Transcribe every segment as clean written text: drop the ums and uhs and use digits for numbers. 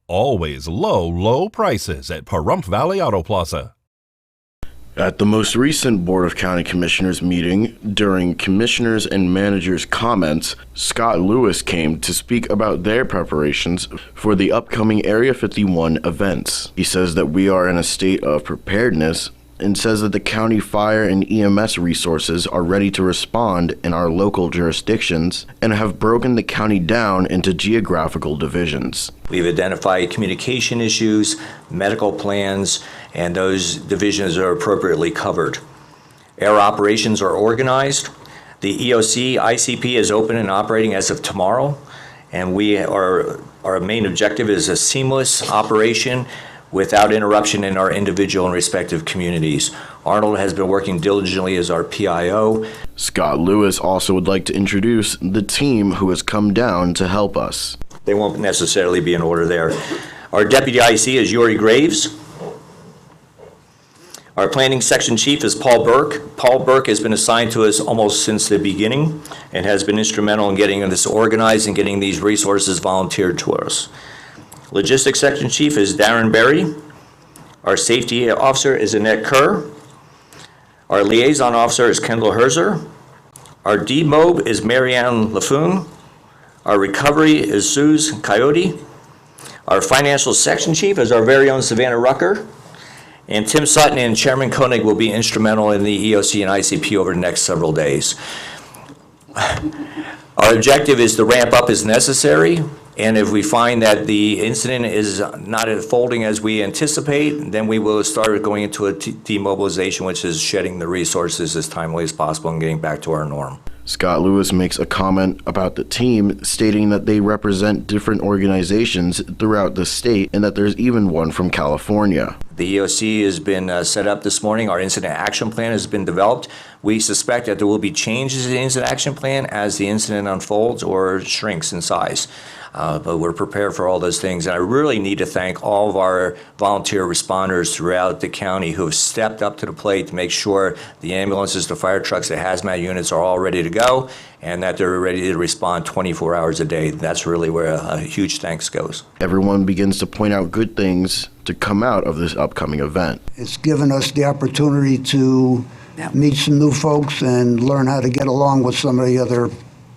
Always low prices at Pahrump Valley Auto Plaza. At the most recent Board of County Commissioners meeting, during Commissioners and Managers' comments, Scott Lewis came to speak about their preparations for the upcoming Area 51 events. He says that we are in a state of preparedness and says that the county fire and EMS resources are ready to respond in our local jurisdictions and have broken the county down into geographical divisions. We've identified communication issues, medical plans, and those divisions are appropriately covered. Air operations are organized. The EOC ICP is open and operating as of tomorrow, and our main objective is a seamless operation without interruption in our individual and respective communities. Arnold has been working diligently as our PIO. Scott Lewis also would like to introduce the team who has come down to help us. They won't necessarily be in order there. Our Deputy IC is Yuri Graves. Our Planning Section Chief is Paul Burke. Paul Burke has been assigned to us almost since the beginning and has been instrumental in getting this organized and getting these resources volunteered to us. Logistics Section Chief is Darren Berry. Our Safety Officer is Annette Kerr. Our Liaison Officer is Kendall Herzer. Our DMOB is Marianne Laffoon. Our Recovery is Suze Coyote. Our Financial Section Chief is our very own Savannah Rucker. And Tim Sutton and Chairman Koenig will be instrumental in the EOC and ICP over the next several days. Our objective is to ramp up as necessary, and if we find that the incident is not unfolding as we anticipate, then we will start going into a demobilization, which is shedding the resources as timely as possible and getting back to our norm. Scott Lewis makes a comment about the team, stating that they represent different organizations throughout the state and that there's even one from California. The EOC has been set up this morning. Our incident action plan has been developed. We suspect that there will be changes in the incident action plan as the incident unfolds or shrinks in size. But we're prepared for all those things. And I really need to thank all of our volunteer responders throughout the county who have stepped up to the plate to make sure the ambulances, the fire trucks, the hazmat units are all ready to go and that they're ready to respond 24 hours a day. That's really where a huge thanks goes. Everyone begins to point out good things to come out of this upcoming event. It's given us the opportunity to meet some new folks and learn how to get along with some of the other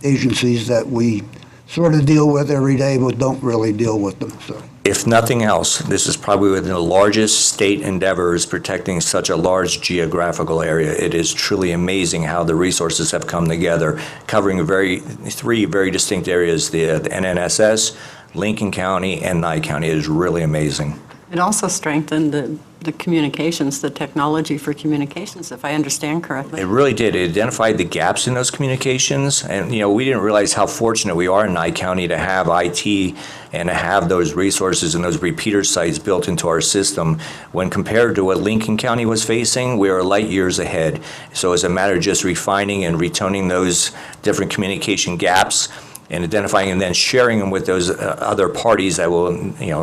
agencies that we sort of deal with every day, but don't really deal with them. So, if nothing else, this is probably one of the largest state endeavors protecting such a large geographical area. It is truly amazing how the resources have come together, covering three very distinct areas, the NNSS, Lincoln County, and Nye County. It is really amazing. It also strengthened the communications, the technology for communications, if I understand correctly. It really did. It identified the gaps in those communications. And, we didn't realize how fortunate we are in Nye County to have IT and to have those resources and those repeater sites built into our system. When compared to what Lincoln County was facing, we are light years ahead. So it's a matter of just refining and retoning those different communication gaps and identifying and then sharing them with those other parties that will,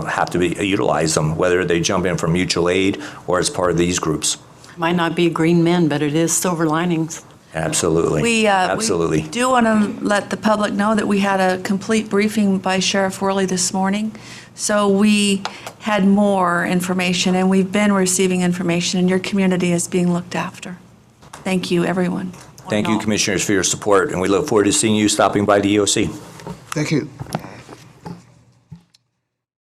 have to utilize them, whether they jump in from mutual aid or as part of these groups. Might not be green men, but it is silver linings. Absolutely. Absolutely. We do want to let the public know that we had a complete briefing by Sheriff Worley this morning. So we had more information, and we've been receiving information, and your community is being looked after. Thank you, everyone. Thank you, Commissioners, for your support, and we look forward to seeing you stopping by the EOC. thank you.